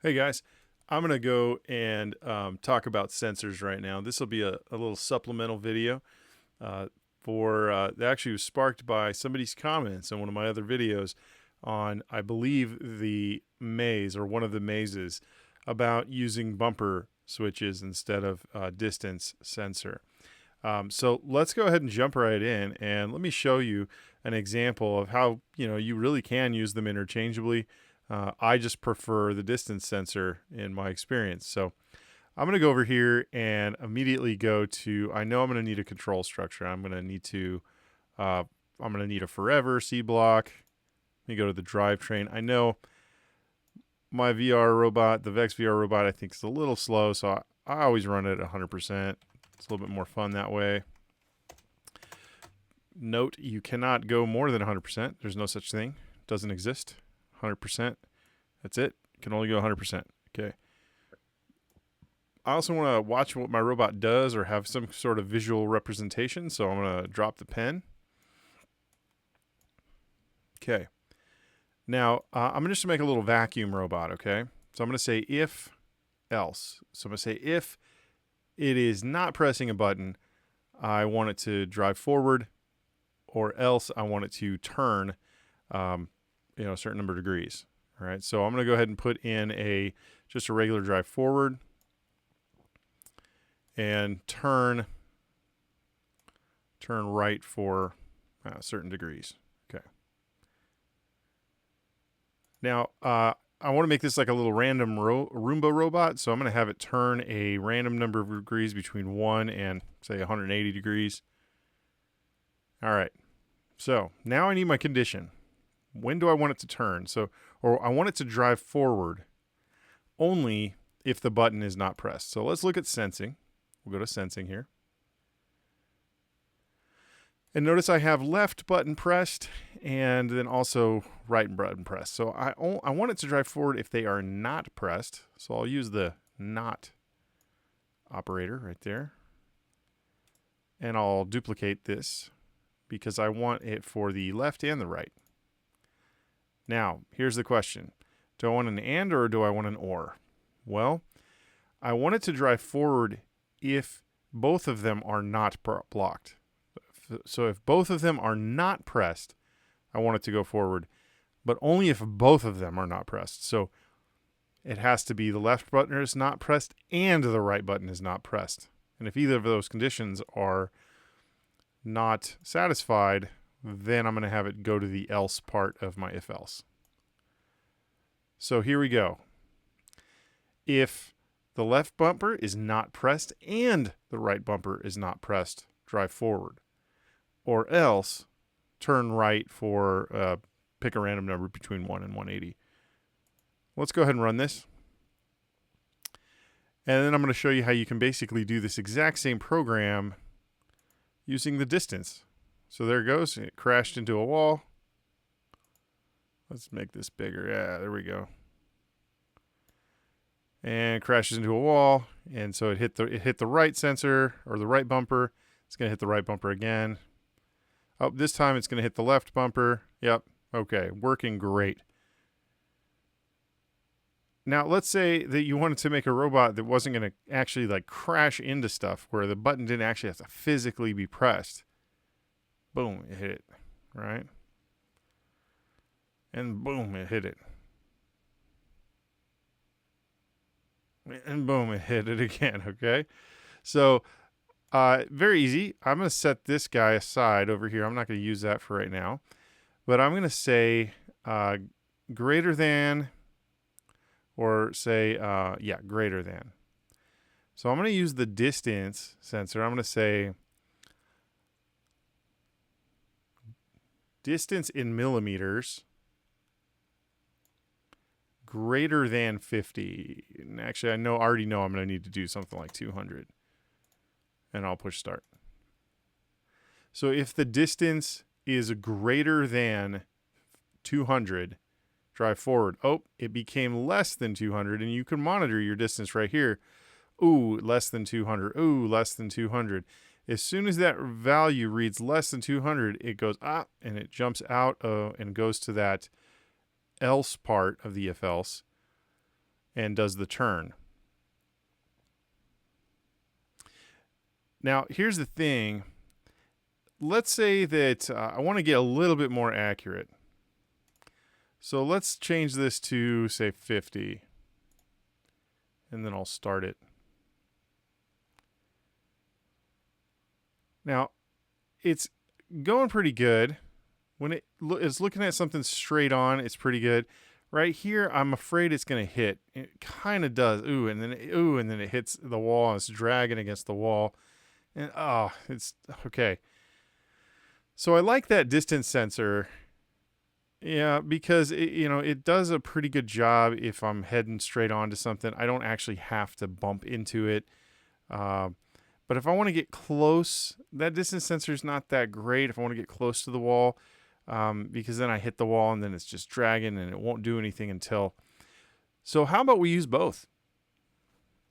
Hey guys, I'm going to go and talk about sensors right now. This will be a little supplemental video uh, that actually was sparked by somebody's comments on one of my other videos on, I believe, the maze or one of the mazes about using bumper switches instead of distance sensor. So let's go ahead and jump right in, and let me show you an example of how you really can use them interchangeably. I just prefer the distance sensor in my experience. So I'm going to go over here and immediately go to, I know I'm going to need a control structure. I'm going to need a forever C block. Let me go to the drivetrain. I know my VR robot, the VEX VR robot, I think is a little slow. So I always run it at 100%. It's a little bit more fun that way. Note, you cannot go more than 100%. There's no such thing. It doesn't exist. 100%. That's it. You can only go 100%. Okay. I also want to watch what my robot does or have some sort of visual representation. So I'm going to drop the pen. Okay. Now, I'm just going to make a little vacuum robot, okay? So I'm going to say if else. So I'm going to say if it is not pressing a button, I want it to drive forward, or else I want it to turn a certain number of degrees. All right, so I'm going to go ahead and put in just a regular drive forward and turn right for certain degrees. Okay. Now, I want to make this like a little random Roomba robot, so I'm going to have it turn a random number of degrees between 1 and, say, 180 degrees. All right, so now I need my condition. When do I want it to turn? Or I want it to drive forward only if the button is not pressed. So let's look at sensing. We'll go to sensing here. And notice I have left button pressed and then also right button pressed. So I want it to drive forward if they are not pressed. So I'll use the not operator right there. And I'll duplicate this because I want it for the left and the right. Now, here's the question. Do I want an and or do I want an or? Well, I want it to drive forward if both of them are not blocked. So if both of them are not pressed, I want it to go forward, but only if both of them are not pressed. So it has to be the left button is not pressed and the right button is not pressed. And if either of those conditions are not satisfied, then I'm going to have it go to the else part of my if else. So here we go. If the left bumper is not pressed and the right bumper is not pressed, drive forward. Or else turn right for pick a random number between 1 and 180. Let's go ahead and run this. And then I'm going to show you how you can basically do this exact same program using the distance. So there it goes. It crashed into a wall. Let's make this bigger. Yeah, there we go. And crashes into a wall. And so it hit the right sensor or the right bumper. It's going to hit the right bumper again. Oh, this time it's going to hit the left bumper. Yep. Okay. Working great. Now, let's say that you wanted to make a robot that wasn't going to actually like crash into stuff where the button didn't actually have to physically be pressed. Boom, it hit it, right? And boom, it hit it. And boom, it hit it again, okay? So, very easy. I'm going to set this guy aside over here. I'm not going to use that for right now. But I'm going to say greater than, or say, greater than. So I'm going to use the distance sensor. I'm going to say distance in millimeters greater than 50. And actually, I already know I'm going to need to do something like 200. And I'll push start. So if the distance is greater than 200, drive forward. Oh, it became less than 200, and you can monitor your distance right here. Ooh, less than 200. Ooh, less than 200. As soon as that value reads less than 200, it goes up and it jumps out and goes to that else part of the if else. and does the turn. Now, here's the thing. Let's say that I want to get a little bit more accurate. So let's change this to, say, 50. And then I'll start it. Now, it's going pretty good. When it's looking at something straight on, it's pretty good. Right here, I'm afraid it's going to hit. It kind of does. Ooh, and then it hits the wall, and it's dragging against the wall. And it's okay. So I like that distance sensor. Yeah, because it does a pretty good job if I'm heading straight onto something. I don't actually have to bump into it. But if I want to get close, that distance sensor is not that great if I want to get close to the wall, because then I hit the wall and then it's just dragging and it won't do anything until. So how about we use both?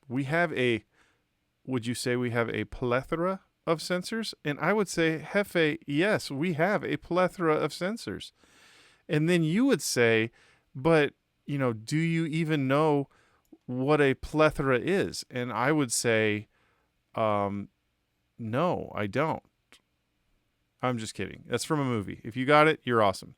Would you say we have a plethora of sensors? And I would say, Hefe, yes, we have a plethora of sensors. And then you would say, but, do you even know what a plethora is? And I would say, no, I don't. I'm just kidding. That's from a movie. If you got it, you're awesome.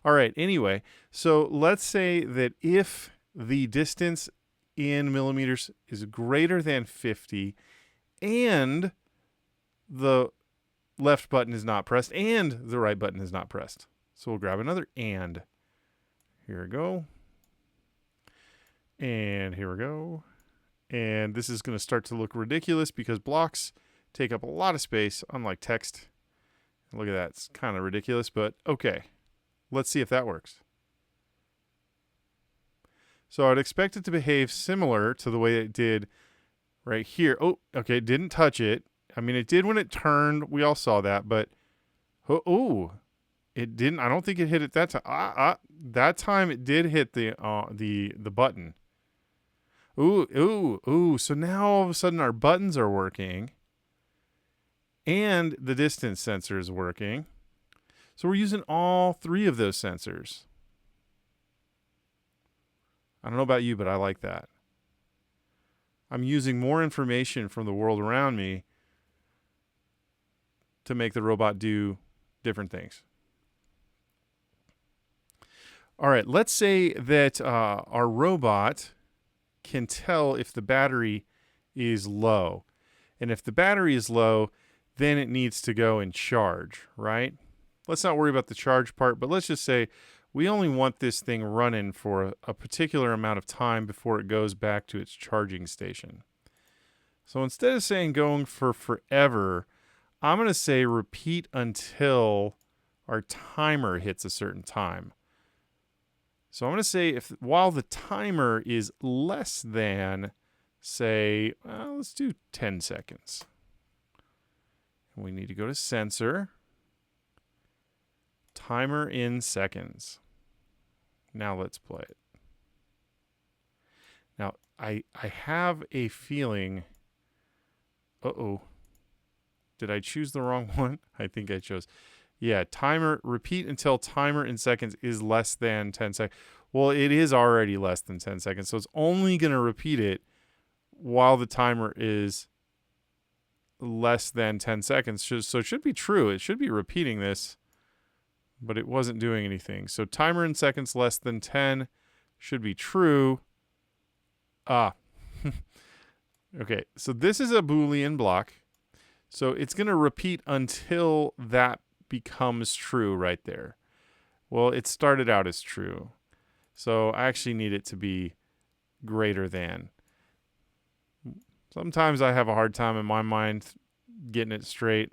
All right. Anyway, so let's say that if the distance in millimeters is greater than 50 and the left button is not pressed and the right button is not pressed. So we'll grab another and. Here we go. And here we go. And this is going to start to look ridiculous because blocks take up a lot of space, unlike text. Look at that. It's kind of ridiculous, but okay. Let's see if that works. So I'd expect it to behave similar to the way it did right here. Oh, okay. Didn't touch it. I mean, it did when it turned. We all saw that, but it didn't. I don't think it hit it that time. That time it did hit the button. Ooh. So now all of a sudden our buttons are working and the distance sensor is working. So we're using all three of those sensors. I don't know about you, but I like that. I'm using more information from the world around me to make the robot do different things. All right, let's say that our robot can tell if the battery is low. And if the battery is low, then it needs to go and charge, right? Let's not worry about the charge part, but let's just say we only want this thing running for a particular amount of time before it goes back to its charging station. So instead of saying going for forever, I'm going to say repeat until our timer hits a certain time. So I'm going to say while the timer is less than, say, let's do 10 seconds. We need to go to sensor, timer in seconds. Now let's play it. Now I have a feeling, did I choose the wrong one? I think I chose. Yeah, timer, repeat until timer in seconds is less than 10 seconds. Well, it is already less than 10 seconds, so it's only going to repeat it while the timer is less than 10 seconds. So it should be true. It should be repeating this, but it wasn't doing anything. So timer in seconds less than 10 should be true. Okay, so this is a Boolean block. So it's going to repeat until that becomes true right there. Well, it started out as true. So I actually need it to be greater than. Sometimes I have a hard time in my mind getting it straight.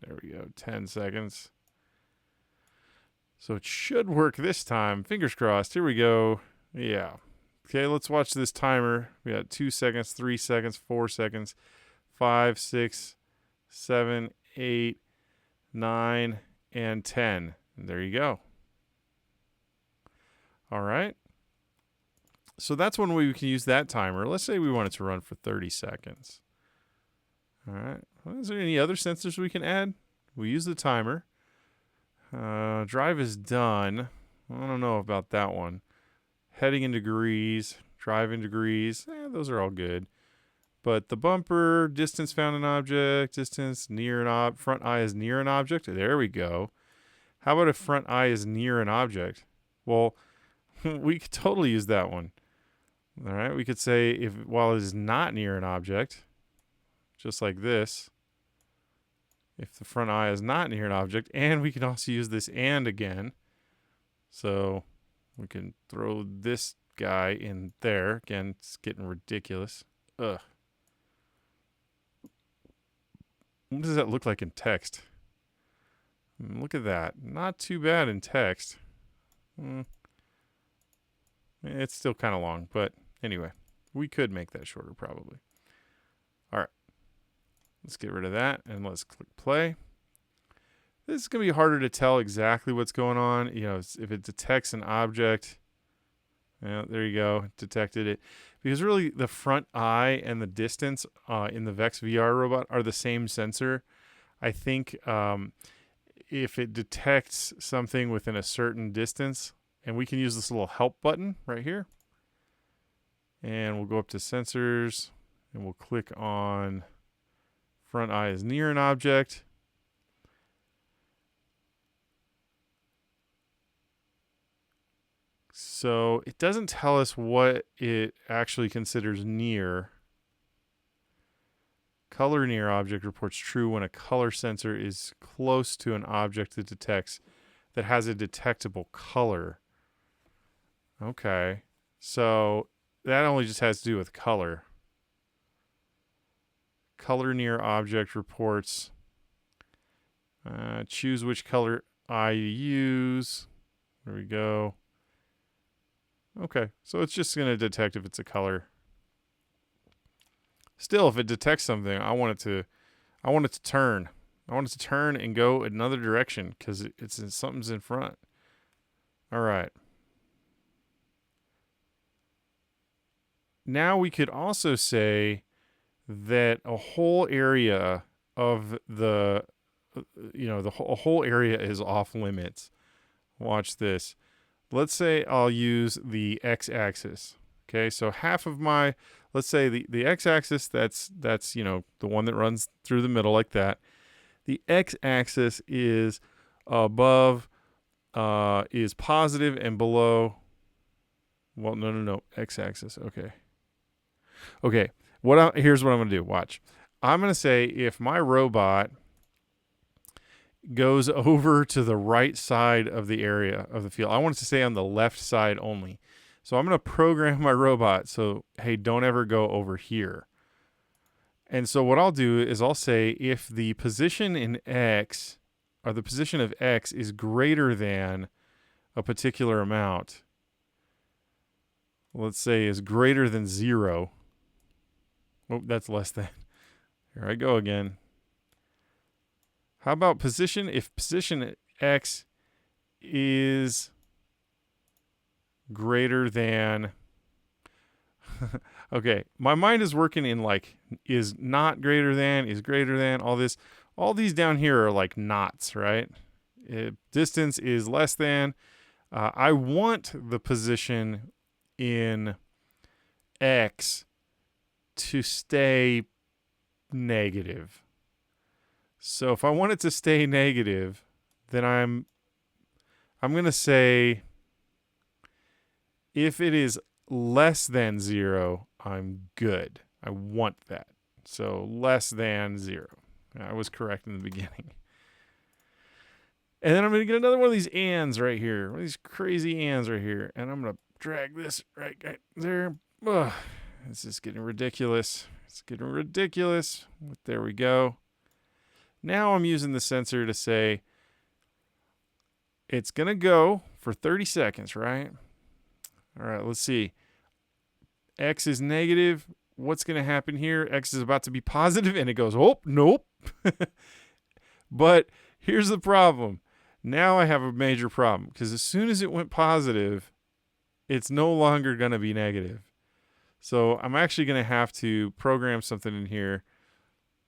There we go, 10 seconds. So it should work this time. Fingers crossed. Here we go. Yeah. Okay, let's watch this timer. We got 2 seconds, 3 seconds, 4 seconds, 5, 6, 7, 8, 9, and 10. And there you go. All right. So that's one way we can use that timer. Let's say we want it to run for 30 seconds. All right. Well, is there any other sensors we can add? We use the timer. Drive is done. I don't know about that one. Heading in degrees. driving degrees, those are all good. But the bumper, distance found an object, distance near an object, front eye is near an object. There we go. How about if front eye is near an object? Well, we could totally use that one. All right, we could say if while it is not near an object, just like this, if the front eye is not near an object, and we can also use this and again. So we can throw this guy in there. Again, it's getting ridiculous. Ugh. What does that look like in text? Look at that. Not too bad in text. It's still kind of long, but anyway, we could make that shorter probably. All right. Let's get rid of that and let's click play. This is going to be harder to tell exactly what's going on. You know, if it detects an object, there you go, detected it. Because really the front eye and the distance in the VEX VR robot are the same sensor. I think if it detects something within a certain distance, and we can use this little help button right here, and we'll go up to sensors and we'll click on front eye is near an object. So it doesn't tell us what it actually considers near. Color near object reports true when a color sensor is close to an object it detects that has a detectable color. Okay. So that only just has to do with color. Color near object reports. Choose which color eye you use. There we go. Okay, so it's just going to detect if it's a color. Still, if it detects something, I want it to turn. I want it to turn and go another direction because something's in front. All right. Now we could also say that a whole area of a whole area is off limits. Watch this. Let's say I'll use the x-axis. Okay, so half of let's say the x-axis, that's the one that runs through the middle like that. The x-axis is above, is positive, and below. Well, no, x-axis. Okay. Here's what I'm gonna do. Watch. I'm gonna say if my robot goes over to the right side of the area of the field, I want it to stay on the left side only. So I'm going to program my robot so, hey, don't ever go over here. And so what I'll do is I'll say if the position in X, or the position of X, is greater than a particular amount, let's say is greater than 0. Oh, that's less than. Here I go again. How about position? If position X is greater than... Okay, my mind is working in like, is not greater than, is greater than, all this. All these down here are like knots, right? Distance is less than. I want the position in X to stay negative. So if I want it to stay negative, then I'm going to say if it is less than 0, I'm good. I want that. So less than 0. I was correct in the beginning. And then I'm going to get another one of these ands right here. One of these crazy ands right here. And I'm going to drag this right there. Ugh, this is getting ridiculous. It's getting ridiculous. There we go. Now I'm using the sensor to say it's going to go for 30 seconds, right? All right, let's see. X is negative. What's going to happen here? X is about to be positive, and it goes, oh, nope. But here's the problem. Now I have a major problem because as soon as it went positive, it's no longer going to be negative. So I'm actually going to have to program something in here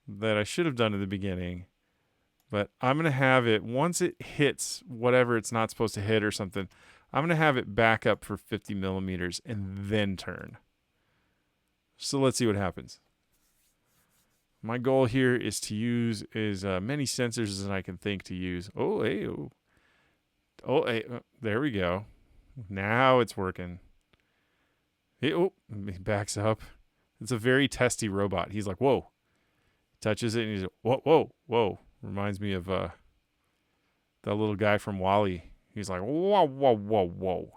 that I should have done at the beginning, but I'm going to have it, once it hits whatever it's not supposed to hit or something, I'm going to have it back up for 50 millimeters and then turn. So let's see what happens. My goal here is to use as many sensors as I can think to use. Oh, hey, oh. Oh, hey, there we go. Now it's working. He backs up. It's a very testy robot. He's like, whoa. Touches it and he's, whoa, whoa, whoa. Reminds me of that little guy from WALL-E. He's like, whoa, whoa, whoa, whoa.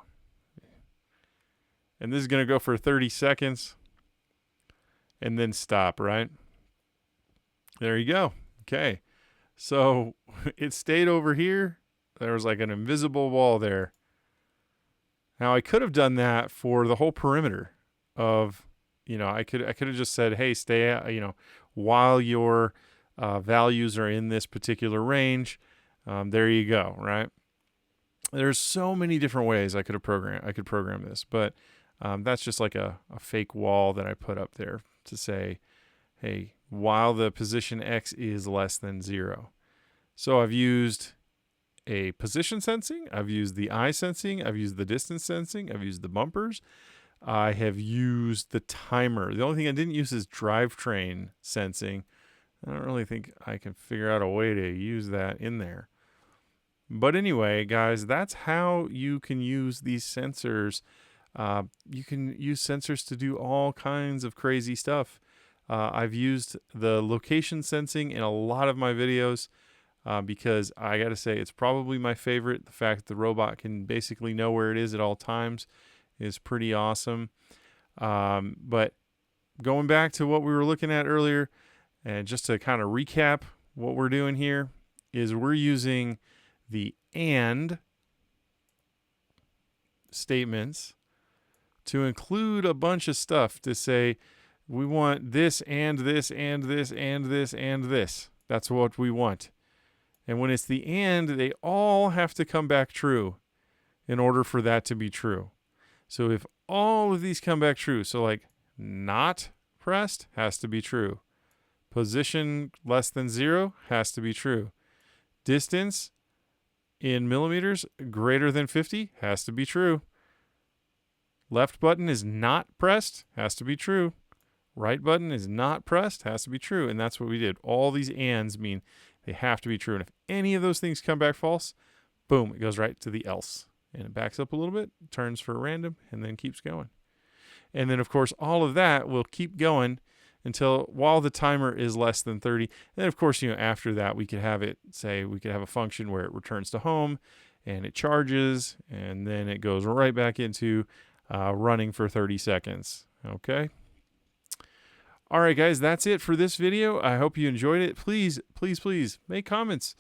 And this is going to go for 30 seconds and then stop, right? There you go. Okay. So it stayed over here. There was like an invisible wall there. Now I could have done that for the whole perimeter of, I could have just said, hey, stay, while your values are in this particular range. There you go, right? There's so many different ways I could program this, but that's just like a fake wall that I put up there to say, hey, while the position X is less than 0. So I've used a position sensing, I've used the eye sensing, I've used the distance sensing, I've used the bumpers, I have used the timer. The only thing I didn't use is drivetrain sensing. I don't really think I can figure out a way to use that in there. But anyway, guys, that's how you can use these sensors. You can use sensors to do all kinds of crazy stuff. I've used the location sensing in a lot of my videos because I got to say it's probably my favorite. The fact that the robot can basically know where it is at all times is pretty awesome. But going back to what we were looking at earlier, and just to kind of recap what we're doing here, is we're using the AND statements to include a bunch of stuff to say, we want this and this and this and this and this. That's what we want. And when it's the and, they all have to come back true in order for that to be true. So if all of these come back true, so like not pressed has to be true. Position less than 0 has to be true. Distance in millimeters greater than 50 has to be true. Left button is not pressed, has to be true. Right button is not pressed, has to be true. And that's what we did. All these ands mean they have to be true. And if any of those things come back false, boom, it goes right to the else. And it backs up a little bit, turns for random, and then keeps going. And then, of course, all of that will keep going until while the timer is less than 30. And then, of course, after that, we could have it say, we could have a function where it returns to home and it charges, and then it goes right back into running for 30 seconds. Okay. All right, guys, that's it for this video. I hope you enjoyed it. Please, please, please make comments,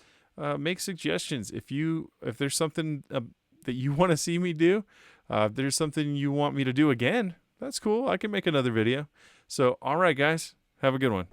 make suggestions. If there's something that you want to see me do, if there's something you want me to do again, that's cool. I can make another video. So, all right, guys, have a good one.